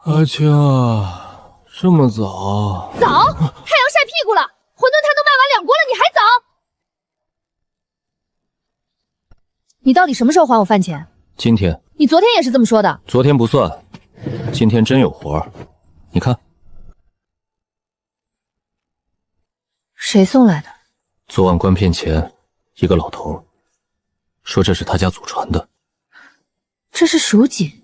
阿青，这么早？早？太阳晒屁股了，馄饨摊都卖完2锅了，你还早？你到底什么时候还我饭钱？今天。你昨天也是这么说的。昨天不算，今天真有活儿。你看，谁送来的？昨晚关片前，一个老头说这是他家祖传的。这是蜀锦。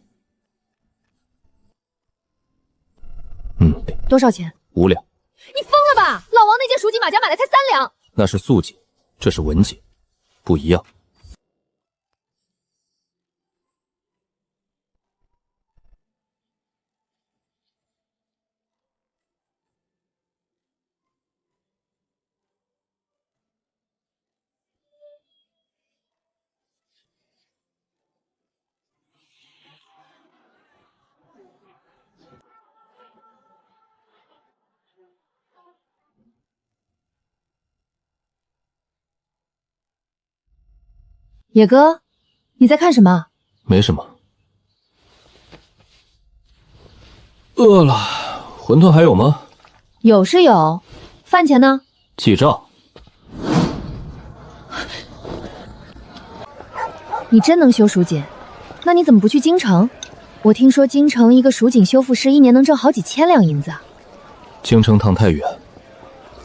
多少钱5两。你疯了吧！老王那件蜀锦马甲买来才3两。那是素锦，这是文锦，不一样。野哥，你在看什么？没什么。饿了，馄饨还有吗？有是有，饭钱呢？记账。你真能修蜀锦？那你怎么不去京城？我听说京城一个蜀锦修复师1年能挣好几千两银子啊。京城趟太远，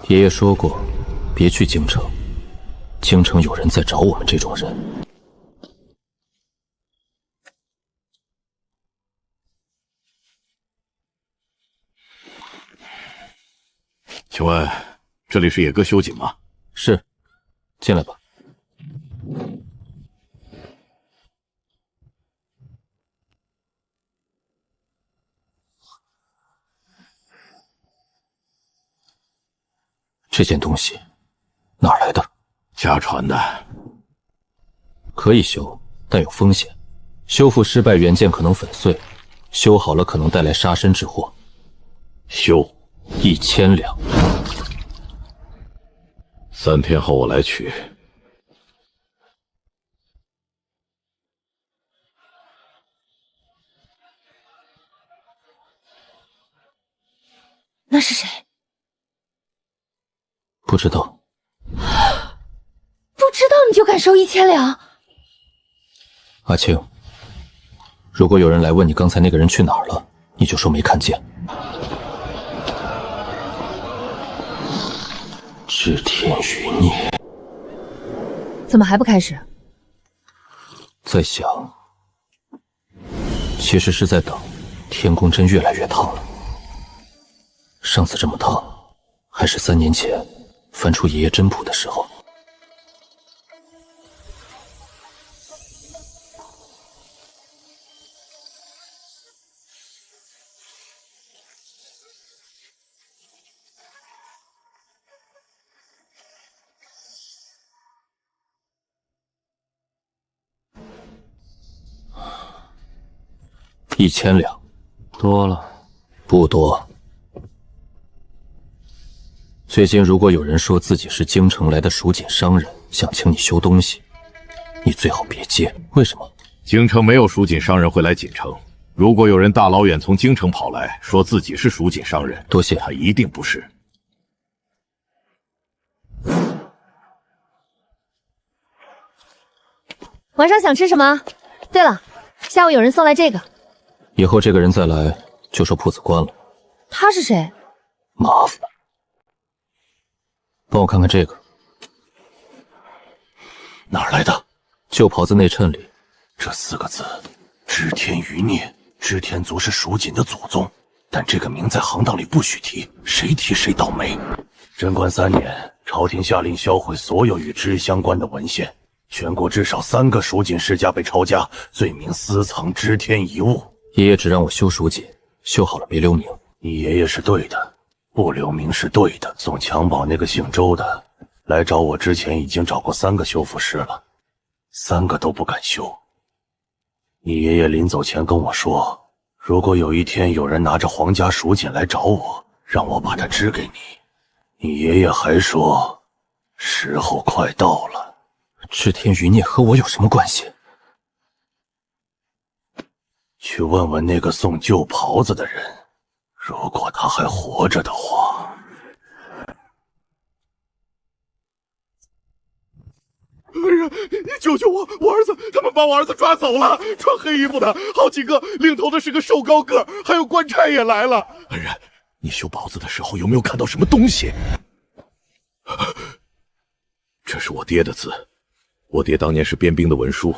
爷爷说过，别去京城。京城有人在找我们这种人。请问这里是野哥修锦吗？是，进来吧。这件东西哪儿来的？家传的。可以修，但有风险。修复失败，原件可能粉碎；修好了，可能带来杀身之祸。修1000两。3天后我来取。那是谁？不知道。不知道你就敢收1000两？阿青，如果有人来问你刚才那个人去哪儿了，你就说没看见。知天余孽。怎么还不开始？在想，其实是在等天宫真越来越烫了。上次这么烫，还是3年前翻出爷爷真谱的时候。1000两，多了？不多。最近如果有人说自己是京城来的蜀锦商人，想请你修东西，你最好别接。为什么？京城没有蜀锦商人会来锦城。如果有人大老远从京城跑来，说自己是蜀锦商人，多谢。他一定不是。晚上想吃什么？对了，下午有人送来这个。以后这个人再来，就说铺子关了。他是谁？麻烦。帮我看看这个。哪儿来的？旧袍子内衬里。这4个字，知天余孽。知天族是蜀锦的祖宗，但这个名在行当里不许提，谁提谁倒霉。贞观3年，朝廷下令销毁所有与知相关的文献，全国至少3个蜀锦世家被抄家，罪名私藏知天遗物。爷爷只让我修蜀锦，修好了别留名。你爷爷是对的，不留名是对的。送襁褓那个姓周的来找我之前，已经找过3个修复师了，3个都不敢修。你爷爷临走前跟我说，如果有一天有人拿着皇家蜀锦来找我，让我把它支给你。你爷爷还说，时候快到了。知天余孽和我有什么关系？去问问那个送旧袍子的人，如果他还活着的话。哎呀，救救我！我儿子，他们把我儿子抓走了，穿黑衣服的好几个，领头的是个瘦高个，还有官差也来了。恩人，你修袍子的时候有没有看到什么东西？这是我爹的字，我爹当年是编兵的文书，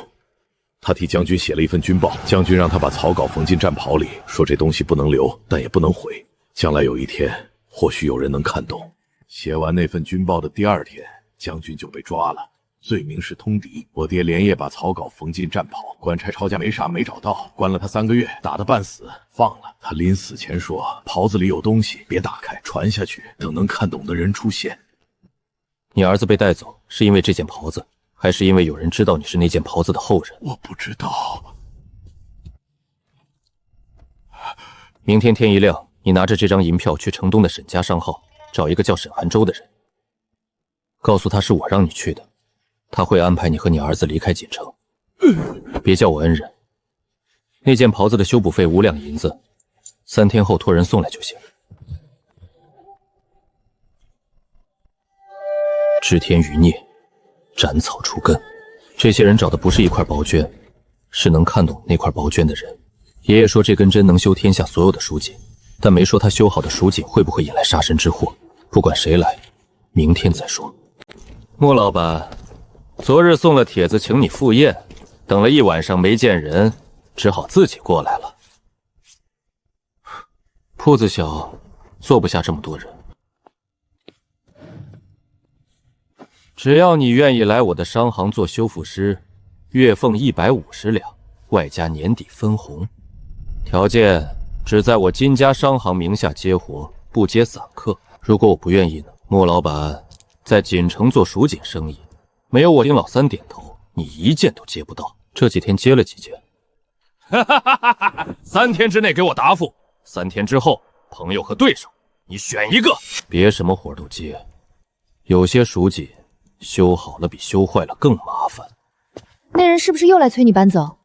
他替将军写了一份军报，将军让他把草稿缝进战袍里，说这东西不能留，但也不能毁，将来有一天或许有人能看懂。写完那份军报的第二天，将军就被抓了。罪名是通敌，我爹连夜把草稿缝进战袍，官差抄家没啥没找到，关了他3个月，打得半死，放了。他临死前说袍子里有东西，别打开，传下去，等能看懂的人出现。你儿子被带走是因为这件袍子，还是因为有人知道你是那件袍子的后人？我不知道。明天天一亮，你拿着这张银票去城东的沈家商号，找一个叫沈寒洲的人，告诉他是我让你去的。他会安排你和你儿子离开锦城，别叫我恩人。那件袍子的修补费5两银子，3天后托人送来就行。治天余孽，斩草除根。这些人找的不是一块薄绢，是能看懂那块薄绢的人。爷爷说这根针能修天下所有的蜀锦，但没说他修好的蜀锦会不会引来杀身之祸。不管谁来，明天再说。莫老板，昨日送了帖子请你赴宴，等了一晚上没见人，只好自己过来了。铺子小，坐不下这么多人。只要你愿意来我的商行做修复师，月俸150两，外加年底分红。条件只在我金家商行名下接活，不接散客。如果我不愿意呢？莫老板在锦城做蜀锦生意，没有我丁老三点头，你一件都接不到。这几天接了几件，3天之内给我答复，3天之后，朋友和对手，你选一个。别什么活都接，有些蜀锦修好了比修坏了更麻烦。那人是不是又来催你搬走？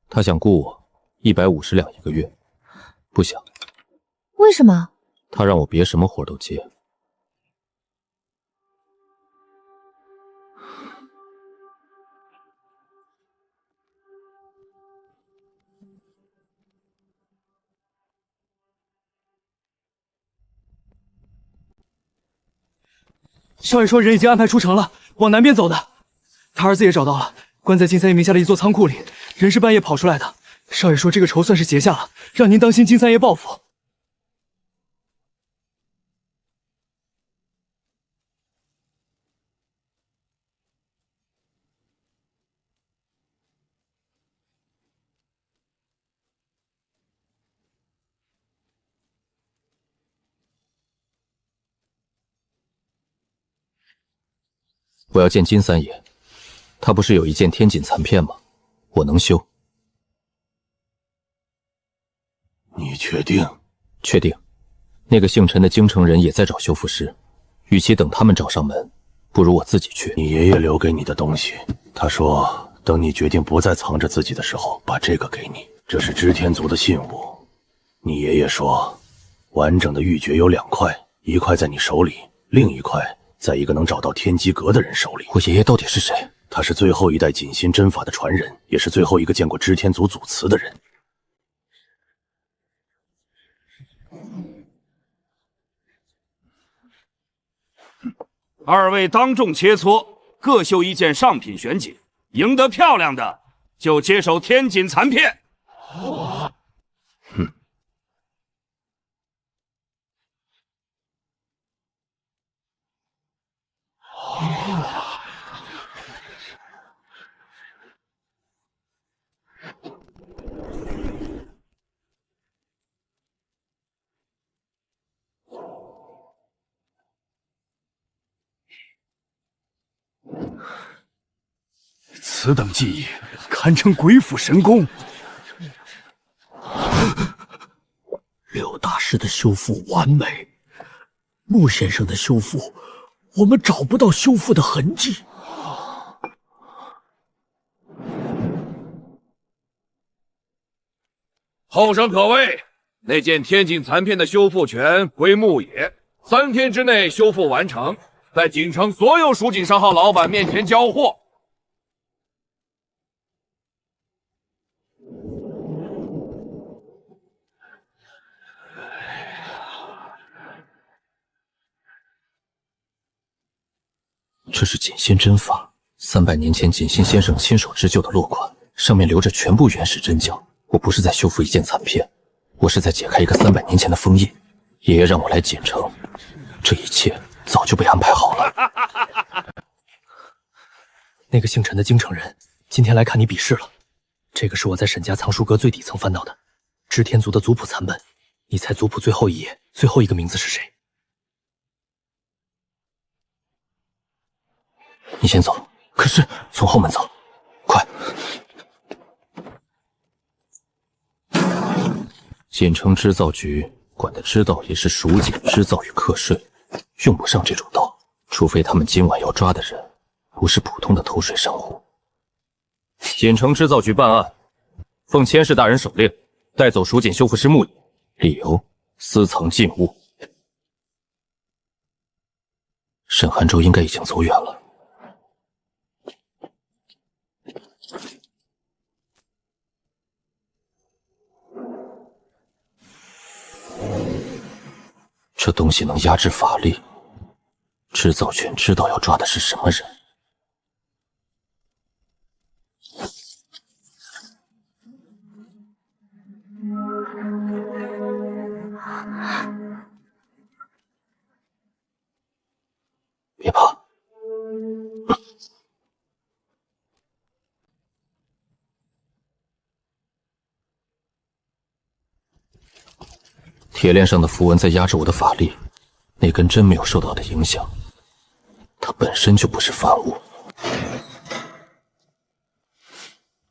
他想雇我150两1个月，不想。为什么？他让我别什么活都接。少爷说人已经安排出城了，往南边走的。他儿子也找到了，关在金三爷名下的一座仓库里，人是半夜跑出来的。少爷说这个仇算是结下了，让您当心金三爷报复。我要见金三爷，他不是有一件天锦残片吗？我能修。你确定？确定。那个姓陈的京城人也在找修复师，与其等他们找上门，不如我自己去。你爷爷留给你的东西，他说等你决定不再藏着自己的时候，把这个给你。这是织天族的信物。你爷爷说，完整的玉珏有2块，一块在你手里，另一块在一个能找到天机阁的人手里。我爷爷到底是谁？他是最后一代锦心针法的传人，也是最后一个见过织天族祖祠的人。2位当众切磋，各绣一件上品玄锦，赢得漂亮的就接手天锦残片。此等技艺，堪称鬼斧神工。柳大师的修复完美，穆先生的修复，我们找不到修复的痕迹。后生可畏，那件天锦残片的修复权归牧野，3天之内修复完成，在锦城所有蜀锦商号老板面前交货。这是锦仙针法，300年前锦仙先生亲手织就的落款，上面留着全部原始针脚。我不是在修复一件残片，我是在解开一个300年前的封印。爷爷让我来锦城，这一切早就被安排好了。那个姓陈的京城人今天来看你比试了。这个是我在沈家藏书阁最底层翻到的织天族的族谱残本，你猜族谱最后一页最后一个名字是谁？你先走，可是从后门走，快！锦城织造局管的织道也是蜀锦织造与课税，用不上这种道，除非他们今晚要抓的人不是普通的偷税商户。锦城织造局办案，奉千世大人手令，带走蜀锦修复师木野，理由私藏禁物。沈寒舟应该已经走远了。这东西能压制法力，织造权知道要抓的是什么人。别怕，铁链上的符文在压制我的法力，那根针没有受到的影响，它本身就不是凡物。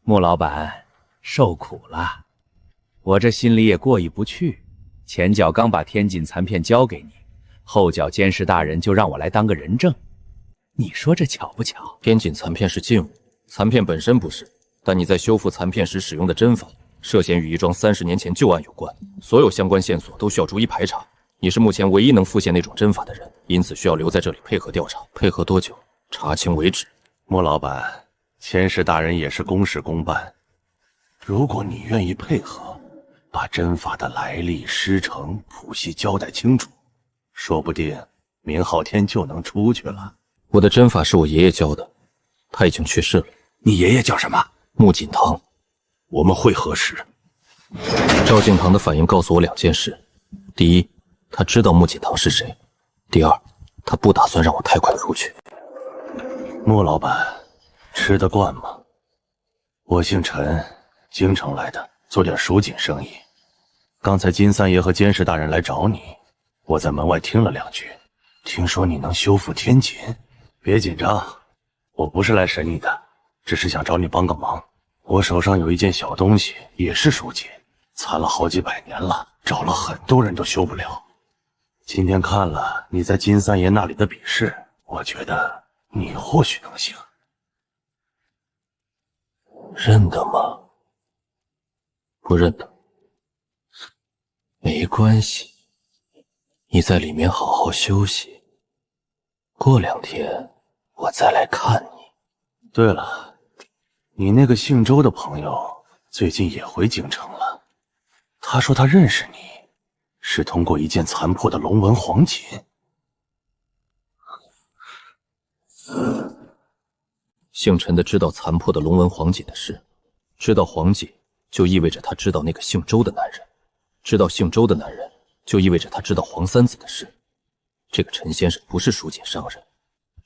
穆老板，受苦了，我这心里也过意不去。前脚刚把天锦残片交给你，后脚监视大人就让我来当个人证，你说这巧不巧？天锦残片是禁物，残片本身不是，但你在修复残片时使用的针法，涉嫌与一桩30年前旧案有关，所有相关线索都需要逐一排查。你是目前唯一能复现那种针法的人，因此需要留在这里配合调查。配合多久？查清为止。穆老板，千世大人也是公事公办，如果你愿意配合，把针法的来历、师承谱系交代清楚，说不定明昊天就能出去了。我的针法是我爷爷教的，他已经去世了。你爷爷叫什么？穆锦堂。我们会合时。赵敬堂的反应告诉我2件事：第一，他知道穆锦堂是谁；第二，他不打算让我太快出去。穆老板，吃得惯吗？我姓陈，京城来的，做点蜀锦生意。刚才金三爷和监视大人来找你，我在门外听了2句，听说你能修复天锦。别紧张，我不是来审你的，只是想找你帮个忙。我手上有一件小东西，也是蜀锦，残了好几百年了，找了很多人都修不了。今天看了你在金三爷那里的比试，我觉得你或许能行。认得吗？不认得。没关系，你在里面好好休息，过2天我再来看你。对了，你那个姓周的朋友最近也回京城了，他说他认识你，是通过一件残破的龙纹黄锦。姓陈的知道残破的龙纹黄锦的事，知道黄锦就意味着他知道那个姓周的男人，知道姓周的男人就意味着他知道黄三子的事。这个陈先生不是蜀锦商人，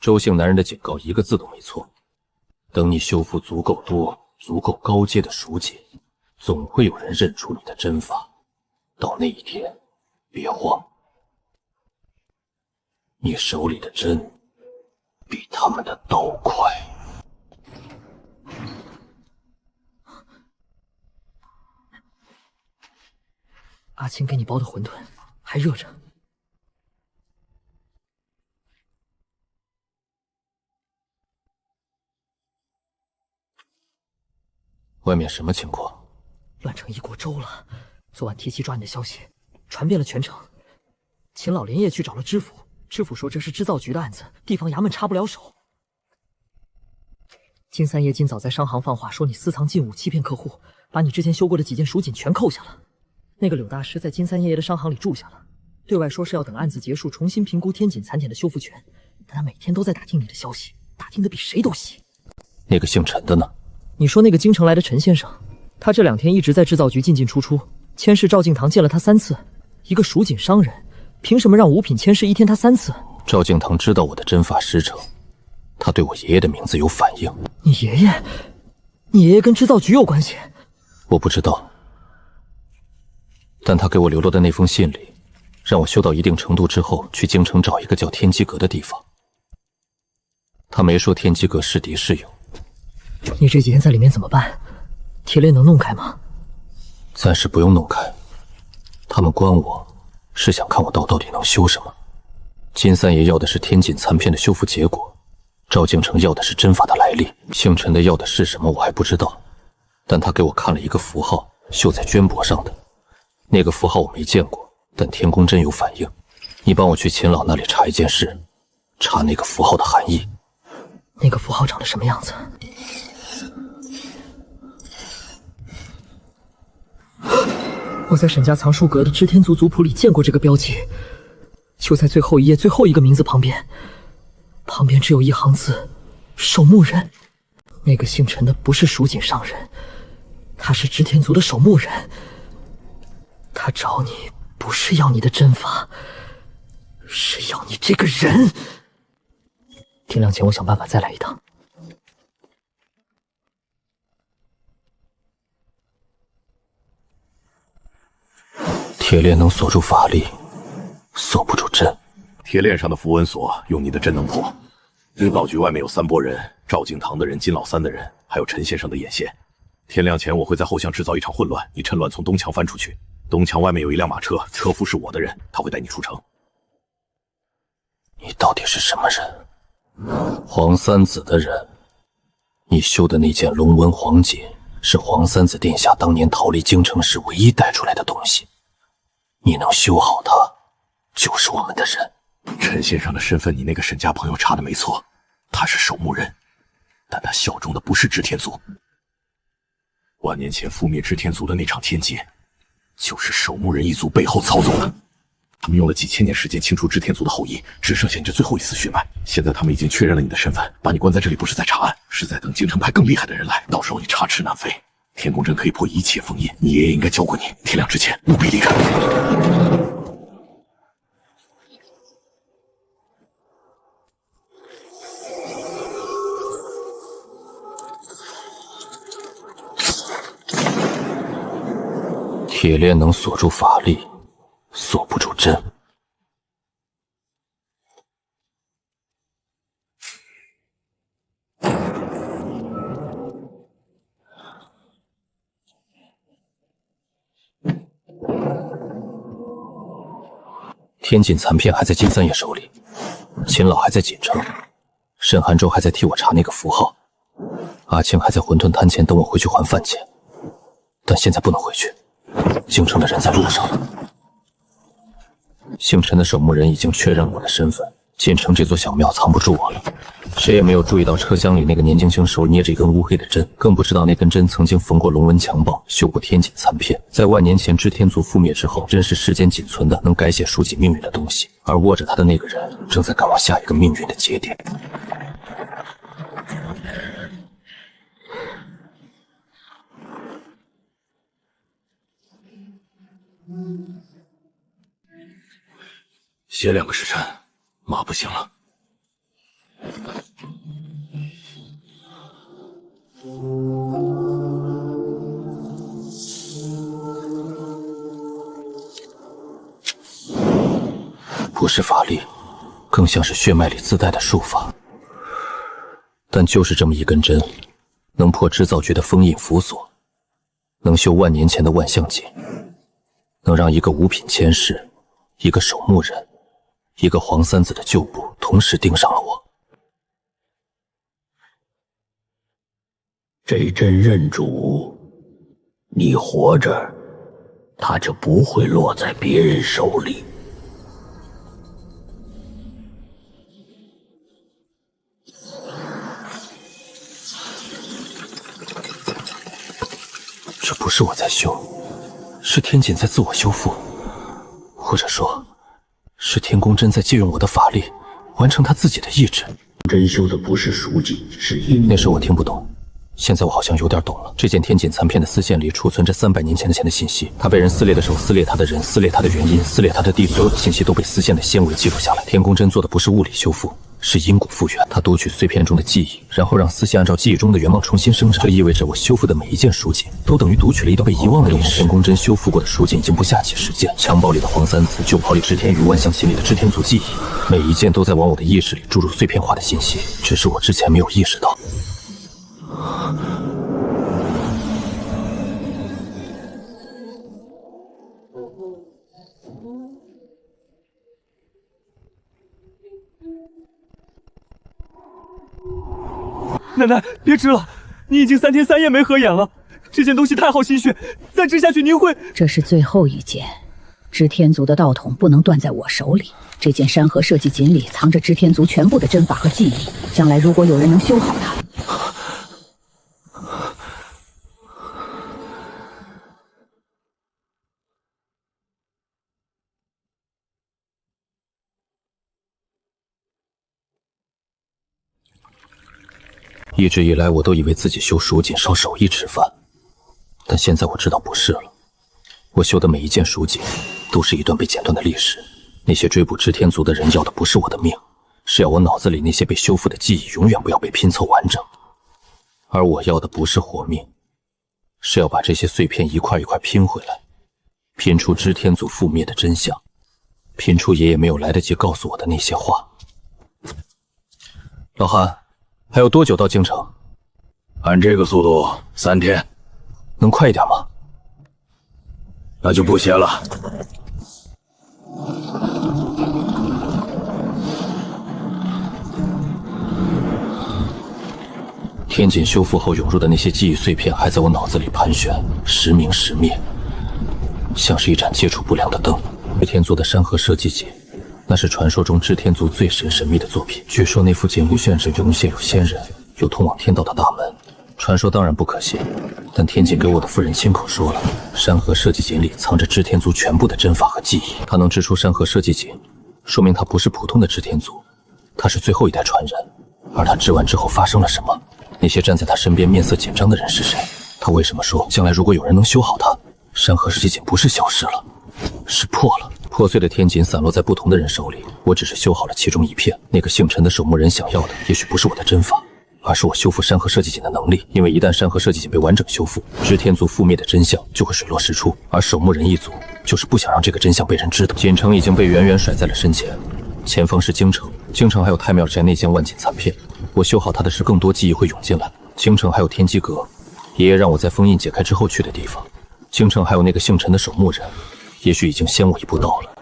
周姓男人的警告一个字都没错。等你修复足够多、足够高阶的蜀锦，总会有人认出你的针法。到那一天，别慌，你手里的针比他们的刀快。阿青给你包的馄饨还热着。外面什么情况？乱成一锅粥了。昨晚提起抓你的消息，传遍了全城。秦老连夜去找了知府，知府说这是制造局的案子，地方衙门插不了手。金三爷今早在商行放话，说你私藏禁物，欺骗客户，把你之前修过的几件蜀锦全扣下了。那个柳大师在金三爷爷的商行里住下了，对外说是要等案子结束重新评估天锦残点的修复权，但他每天都在打听你的消息，打听的比谁都细。那个姓陈的呢？你说那个京城来的陈先生，他这2天一直在制造局进进出出，千世赵敬堂见了他3次。一个蜀锦商人，凭什么让五品千世一天他3次？赵敬堂知道我的真法实诚，他对我爷爷的名字有反应。你爷爷跟制造局有关系？我不知道，但他给我流落的那封信里，让我修到一定程度之后，去京城找一个叫天机阁的地方。他没说天机阁是敌是友。你这几天在里面怎么办？铁链能弄开吗？暂时不用弄开，他们关我是想看我到底能修什么。金三爷要的是天锦残片的修复结果，赵敬成要的是真法的来历，姓陈的要的是什么我还不知道，但他给我看了一个符号，绣在绢帛上的。那个符号我没见过，但天宫真有反应。你帮我去秦老那里查一件事，查那个符号的含义。那个符号长得什么样子？我在沈家藏书阁的织天族族谱里见过这个标记，就在最后一页最后一个名字旁边，旁边只有一行字：守墓人。那个姓陈的不是蜀锦商人，他是织天族的守墓人。他找你不是要你的真法，是要你这个人。天亮前我想办法再来一趟。铁链能锁住法力，锁不住针。铁链上的符文锁用你的针能破。制造局外面有3拨人，赵敬堂的人、金老三的人，还有陈先生的眼线。天亮前我会在后巷制造一场混乱，你趁乱从东墙翻出去。东墙外面有一辆马车，车夫是我的人，他会带你出城。你到底是什么人？黄三子的人。你修的那件龙纹黄锦是黄三子殿下当年逃离京城时唯一带出来的东西，你能修好它，就是我们的人。陈先生的身份，你那个沈家朋友查的没错，他是守墓人，但他效忠的不是织天族。万年前覆灭织天族的那场天劫，就是守墓人一族背后操纵的。他们用了几千年时间清除织天族的后裔，只剩下你这最后一丝血脉。现在他们已经确认了你的身份，把你关在这里不是在查案，是在等京城派更厉害的人来，到时候你插翅难飞。天宫阵可以破一切封印，你爷爷应该教过你，天亮之前务必离开。铁链能锁住法力，锁不住针。天锦残片还在金三爷手里，秦老还在锦城，沈寒舟还在替我查那个符号，阿庆还在馄饨摊前等我回去还饭钱，但现在不能回去，京城的人在路上呢。姓陈的守墓人已经确认我的身份，锦城这座小庙藏不住我了。谁也没有注意到车厢里那个年轻兄手捏着一根乌黑的针，更不知道那根针曾经缝过龙纹强暴，修过天锦残片。在万年前织天族覆灭之后，针是世间仅存的能改写书籍命运的东西，而握着它的那个人正在赶往下一个命运的节点。歇2个时辰，马不行了。不是法力，更像是血脉里自带的术法。但就是这么一根针，能破织造局的封印符锁，能修万年前的万象锦，能让一个五品千世，一个守墓人，一个黄三子的旧部同时盯上了我。这针认主，你活着，它就不会落在别人手里。这不是我在修，是天锦在自我修复，或者说，是天宫真在借用我的法力，完成他自己的意志。真修的不是蜀锦，是阴。那时我听不懂，现在我好像有点懂了。这件天锦残片的丝线里储存着300年前的信息，他被人撕裂的手撕裂他的人，撕裂他的原因，撕裂他的地，所有的信息都被丝线的纤维记录下来。天宫真做的不是物理修复，是因果复原。他读取碎片中的记忆，然后让丝线按照记忆中的原貌重新生长。这意味着我修复的每一件蜀锦，都等于读取了一段被遗忘的历史。天宫真修复过的蜀锦已经不下几十件，襁褓里的黄三子，旧袍里织天鱼，万象心里的织天族记忆，每一件都在往我的意识里注入碎片化的信息，只是我之前没有意识到。奶奶，别织了，你已经3天3夜没合眼了。这件东西太耗心血，再织下去您会……这是最后一件，织天族的道统不能断在我手里。这件山河设计锦里藏着织天族全部的针法和技艺，将来如果有人能修好它，一直以来，我都以为自己修蜀锦烧手艺吃饭，但现在我知道不是了。我修的每一件蜀锦，都是一段被剪断的历史。那些追捕织天族的人要的不是我的命，是要我脑子里那些被修复的记忆永远不要被拼凑完整。而我要的不是活命，是要把这些碎片一块一块拼回来，拼出织天族覆灭的真相，拼出爷爷没有来得及告诉我的那些话。老韩，还有多久到京城？按这个速度，3天。能快一点吗？那就不歇了。天锦修复后涌入的那些记忆碎片还在我脑子里盘旋，时明时灭，像是一盏接触不了的灯。织天族的山河社稷锦，那是传说中织天族最神秘的作品。据说那幅锦里炫着涌现有仙人，有通往天道的大门。传说当然不可信，但天锦给我的夫人亲口说了，山河设计锦里藏着织天族全部的针法和技艺。他能织出山河设计锦，说明他不是普通的织天族，他是最后一代传人。而他织完之后发生了什么？那些站在他身边面色紧张的人是谁？他为什么说将来如果有人能修好它，山河设计锦不是消失了，是破了？破碎的天锦散落在不同的人手里，我只是修好了其中一片。那个姓陈的守墓人想要的，也许不是我的针法，而是我修复山河设计锦的能力。因为一旦山河设计锦被完整修复，织天族覆灭的真相就会水落石出。而守墓人一族就是不想让这个真相被人知道。锦城已经被远远甩在了身前，前方是京城，京城还有太庙宅那件万锦残片。我修好它的是更多记忆会涌进来。京城还有天机阁，爷爷让我在封印解开之后去的地方。京城还有那个姓陈的守墓人，也许已经先我一步到了。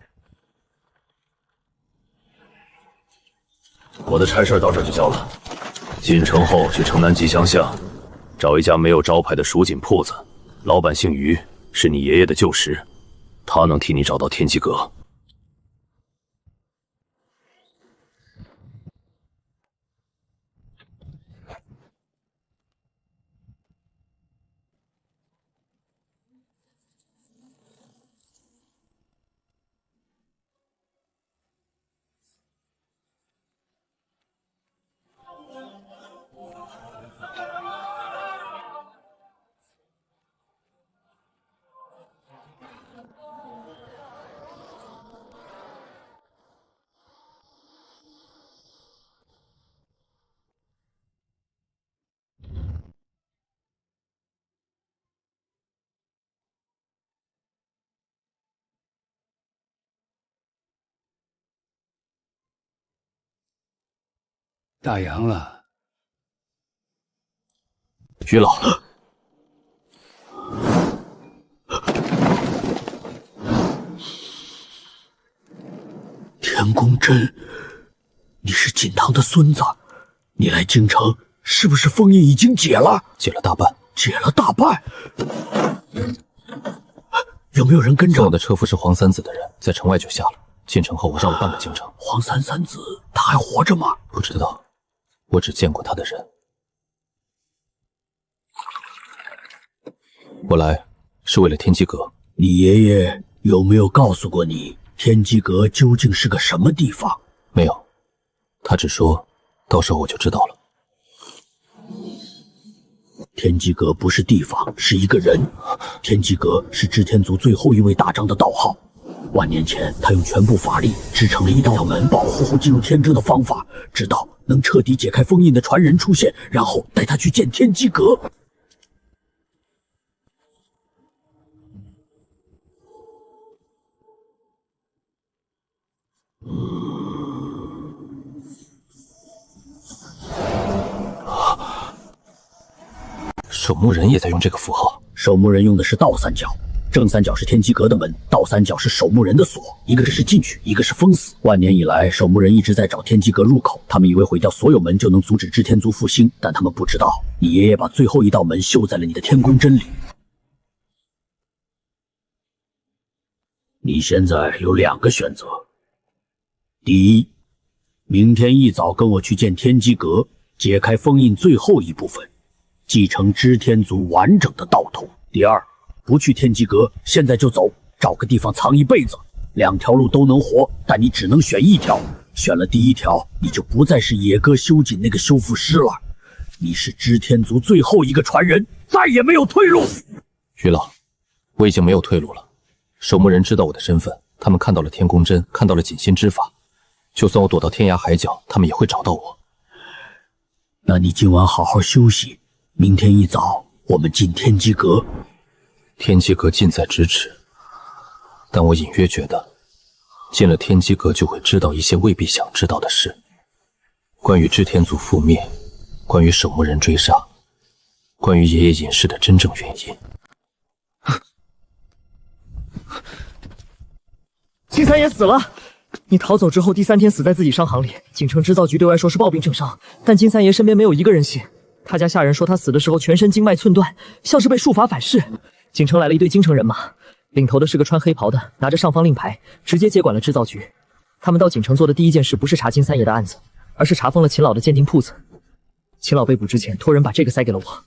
我的差事到这就交了。进城后去城南吉祥巷，找一家没有招牌的蜀锦铺子，老板姓于，是你爷爷的旧识，他能替你找到天机阁。大阳了，于老，田宫真，你是锦堂的孙子，你来京城是不是封印已经解了？解了大半。解了大半？有没有人跟着？送我的车夫是黄三子的人，在城外就下了。进城后，我绕了半个京城。黄三子他还活着吗？不知道，我只见过他的人。我来是为了天机阁。你爷爷有没有告诉过你，天机阁究竟是个什么地方？没有，他只说，到时候我就知道了。天机阁不是地方，是一个人。天机阁是织天族最后一位大张的道号。万年前，他用全部法力织成了一道门，保护进入天真的方法，直到能彻底解开封印的传人出现，然后带他去见天机阁。守墓人也在用这个符号。守墓人用的是倒三角，正三角是天机阁的门，倒三角是守墓人的锁，一个是进去，一个是封死。万年以来，守墓人一直在找天机阁入口，他们以为毁掉所有门就能阻止织天族复兴，但他们不知道，你爷爷把最后一道门绣在了你的天宫针里。你现在有2个选择：第一，明天一早跟我去见天机阁，解开封印最后一部分，继承织天族完整的道统。第二，不去天机阁，现在就走，找个地方藏一辈子。2条路都能活，但你只能选一条。选了第一条，你就不再是野哥修锦那个修复师了，你是织天族最后一个传人，再也没有退路。于老，我已经没有退路了。守墓人知道我的身份，他们看到了天宫针，看到了锦心之法，就算我躲到天涯海角，他们也会找到我。那你今晚好好休息，明天一早我们进天机阁。天机阁近在咫尺，但我隐约觉得，进了天机阁就会知道一些未必想知道的事，关于织天族覆灭，关于守墓人追杀，关于爷爷隐世的真正原因。金三爷死了。你逃走之后，第3天死在自己商行里。锦城织造局对外说是暴病重伤，但金三爷身边没有一个人信。他家下人说他死的时候全身经脉寸断，像是被术法反噬。锦城来了一队京城人马，领头的是个穿黑袍的，拿着上方令牌，直接接管了织造局。他们到锦城做的第一件事不是查金三爷的案子，而是查封了秦老的鉴定铺子。秦老被捕之前，托人把这个塞给了我。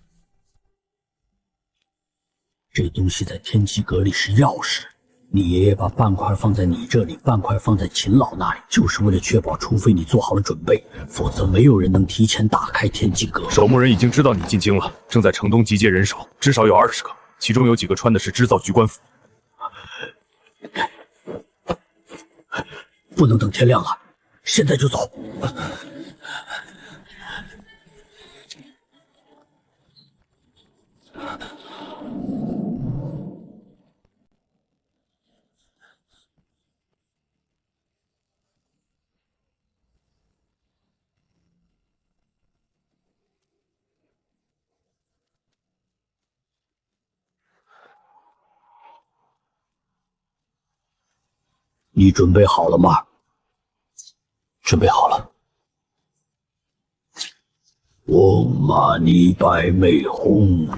这东西在天机阁里是钥匙。你爷爷把半块放在你这里，半块放在秦老那里，就是为了确保，除非你做好了准备，否则没有人能提前打开天机阁。守墓人已经知道你进京了，正在城东集结人手，至少有20个，其中有几个穿的是织造局官服。不能等天亮了，现在就走。你准备好了吗？准备好了。嗡嘛呢白美吽。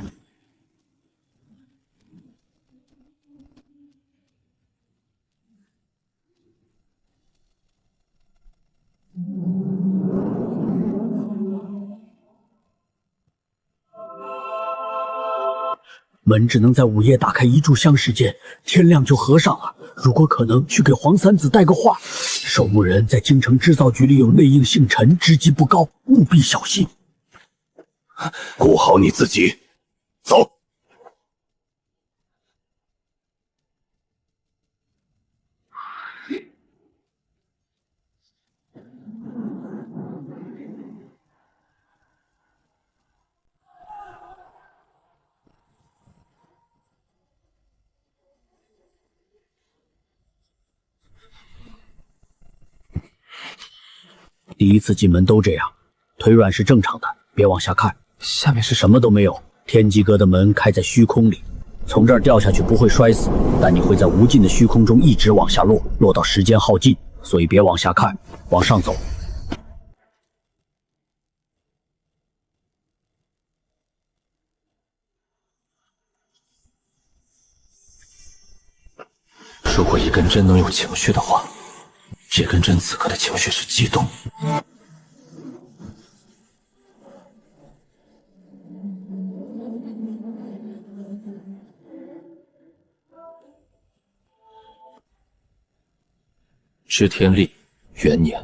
门只能在午夜打开1炷香时间，天亮就合上了。如果可能，去给黄三子带个话。守墓人在京城织造局里有内应姓陈，职级不高，务必小心。顾好你自己，走。第一次进门都这样，腿软是正常的，别往下看。下面是什么都没有，天机阁的门开在虚空里，从这儿掉下去不会摔死，但你会在无尽的虚空中一直往下落，落到时间耗尽，所以别往下看，往上走。如果一根针能有情绪的话，这根针此刻的情绪是激动。知天历元年，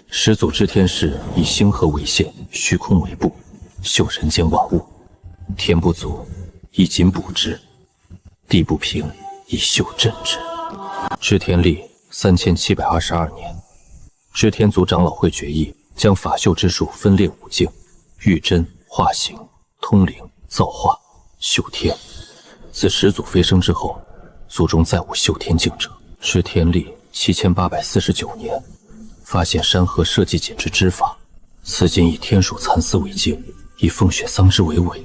始祖知天氏以星河为线，虚空为布，秀人间万物。天不足，以金补之；地不平，以秀镇之。知天历3722年，知天族长老会决议，将法秀之术分列5境：御真、化形、通灵、造化、修天。自始祖飞升之后，族中再无修天境者。知天历7849年，发现山河社稷锦之之法，此今以天属蚕丝为境，以风雪桑枝为尾，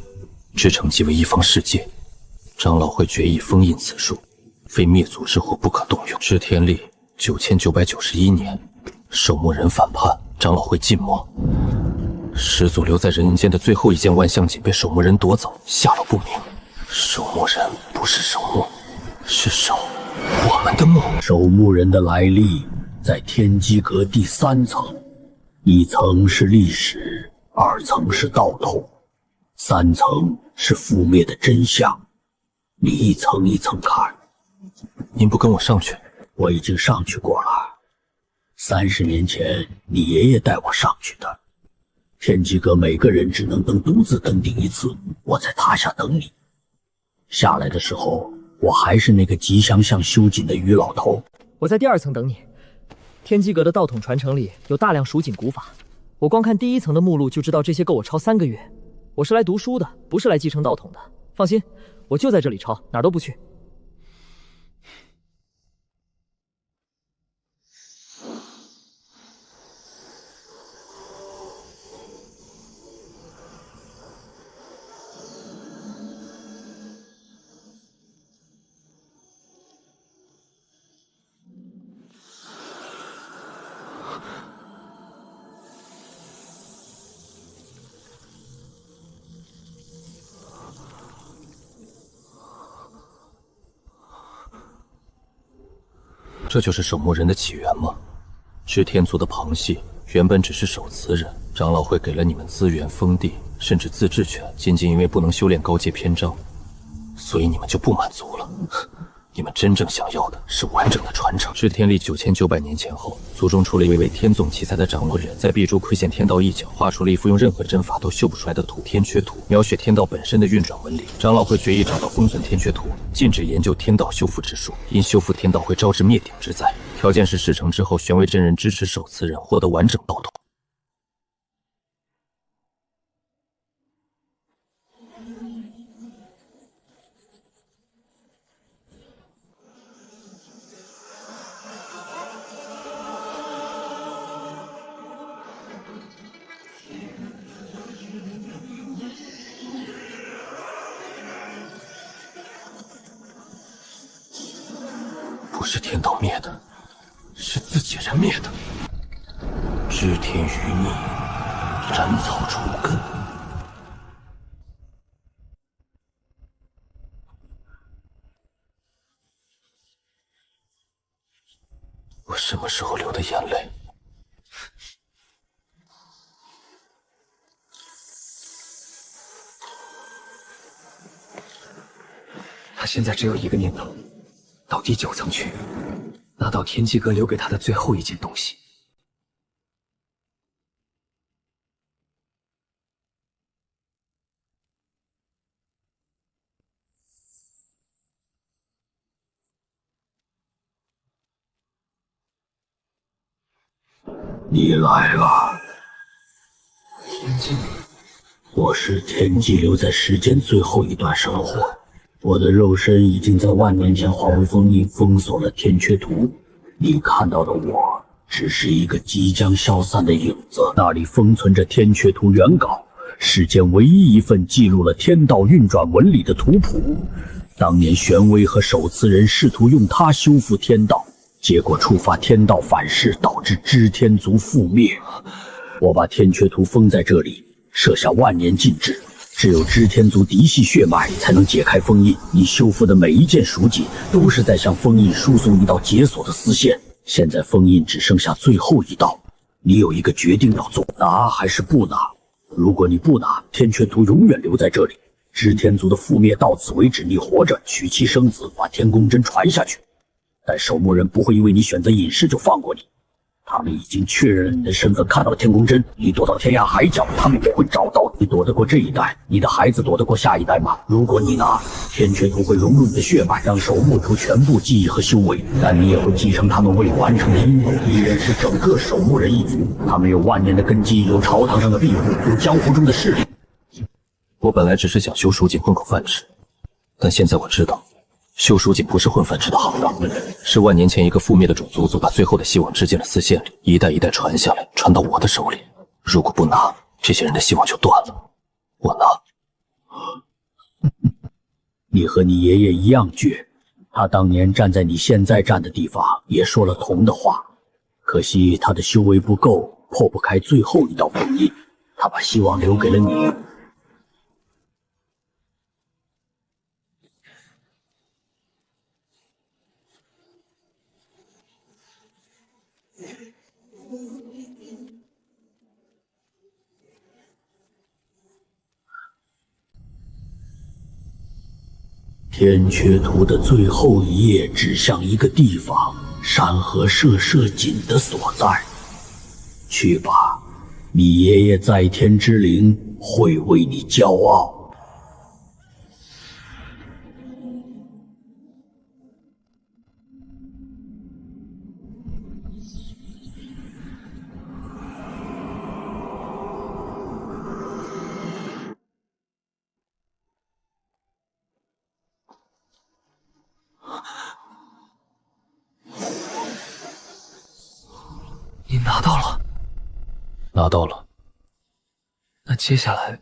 制成即为一方世界。长老会决议封印此术，非灭族之祸不可动用。知天历9991年，守墓人反叛，长老会尽没。始祖留在人间的最后一件万象锦被守墓人夺走，下落不明。守墓人不是守墓，是守我们的墓。守墓人的来历在天机阁第3层，1层是历史，2层是道统，3层是覆灭的真相。你一层一层看。您不跟我上去？我已经上去过了。30年前你爷爷带我上去的。天机阁每个人只能独自登顶1次，我在塔下等你。下来的时候，我还是那个吉祥巷修锦的于老头。我在第2层等你。天机阁的道统传承里有大量蜀锦古法，我光看第1层的目录就知道这些够我抄3个月。我是来读书的，不是来继承道统的。放心，我就在这里抄，哪儿都不去。这就是守墓人的起源吗？知天族的旁系原本只是守祠人，长老会给了你们资源、封地，甚至自治权，仅仅因为不能修炼高阶篇章，所以你们就不满足了。你们真正想要的是完整的传承。知天历9900年前后，族中出了一位天纵奇才的长老人，在壁珠窥见天道一角，画出了一幅用任何阵法都修不出来的图天阙图，描写天道本身的运转纹理。长老会决议找到封存天阙图，禁止研究天道修复之术，因修复天道会招致灭顶之灾。条件是事成之后，玄威真人支持守祠人获得完整道统。不是天道灭的，是自己人灭的。知天于逆，斩草除根。我什么时候流的眼泪？他现在只有一个念头，到第9层去，拿到天机阁留给他的最后一件东西。你来了。天机，我是天机留在世间最后一段生活。我的肉身已经在万年前化为封印，封锁了天阙图。你看到的我，只是一个即将消散的影子。那里封存着天阙图原稿，世间唯一一份记录了天道运转纹理的图谱。当年玄威和守祠人试图用它修复天道，结果触发天道反噬，导致知天族覆灭。我把天阙图封在这里，设下万年禁制，只有织天族嫡系血脉才能解开封印。你修复的每一件属锦，都是在向封印输送一道解锁的丝线。现在封印只剩下最后一道，你有一个决定要做，拿还是不拿？如果你不拿，天阙图永远留在这里。织天族的覆灭到此为止，你活着娶妻生子，把天宫针传下去。但守墓人不会因为你选择隐世就放过你。他们已经确认了你的身份，看到了天宫针，你躲到天涯海角，他们也会找到你。躲得过这一代，你的孩子躲得过下一代吗？如果你拿，天阙图会融入你的血脉，让守墓出全部记忆和修为，但你也会继承他们未完成的阴谋。敌人是整个守墓人一族，他们有万年的根基，有朝堂上的庇护，有江湖中的势力。我本来只是想修蜀锦混口饭吃，但现在我知道，修蜀锦不是混饭吃的行当，是万年前一个覆灭的种族把最后的希望织进了丝线里，一代一代传下来，传到我的手里。如果不拿，这些人的希望就断了。我拿。你和你爷爷一样倔，他当年站在你现在站的地方，也说了同的话。可惜他的修为不够，破不开最后一道封印，他把希望留给了你。天阙图的最后一页指向一个地方，山河社社锦的所在。去吧，你爷爷在天之灵会为你骄傲。你拿到了？拿到了。那接下来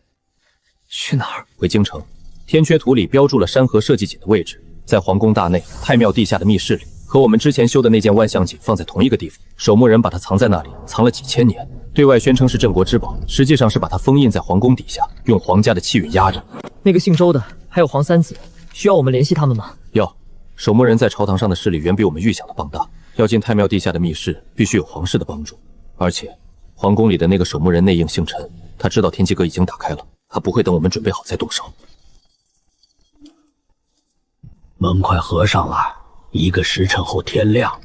去哪儿？回京城。天阙图里标注了山河设计锦的位置，在皇宫大内太庙地下的密室里，和我们之前修的那件万象锦放在同一个地方。守墓人把它藏在那里，藏了几千年，对外宣称是镇国之宝，实际上是把它封印在皇宫底下，用皇家的气运压着。那个姓周的，还有黄三子，需要我们联系他们吗？要。守墓人在朝堂上的势力远比我们预想的庞大，要进太庙地下的密室，必须有皇室的帮助。而且，皇宫里的那个守墓人内应姓陈，他知道天机阁已经打开了，他不会等我们准备好再动手。门快合上了，1个时辰后天亮。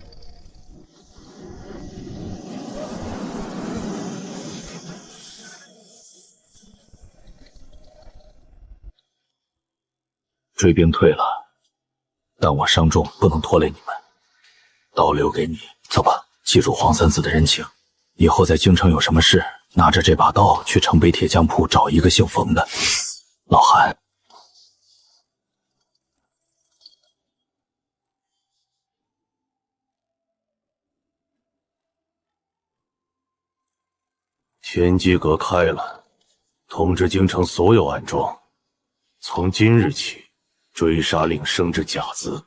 追兵退了，但我伤重，不能拖累你们。刀留给你，走吧。记住黄三子的人情，以后在京城有什么事，拿着这把刀去城北铁匠铺找一个姓冯的。老韩。天机阁开了，通知京城所有暗桩，从今日起追杀令升至甲子。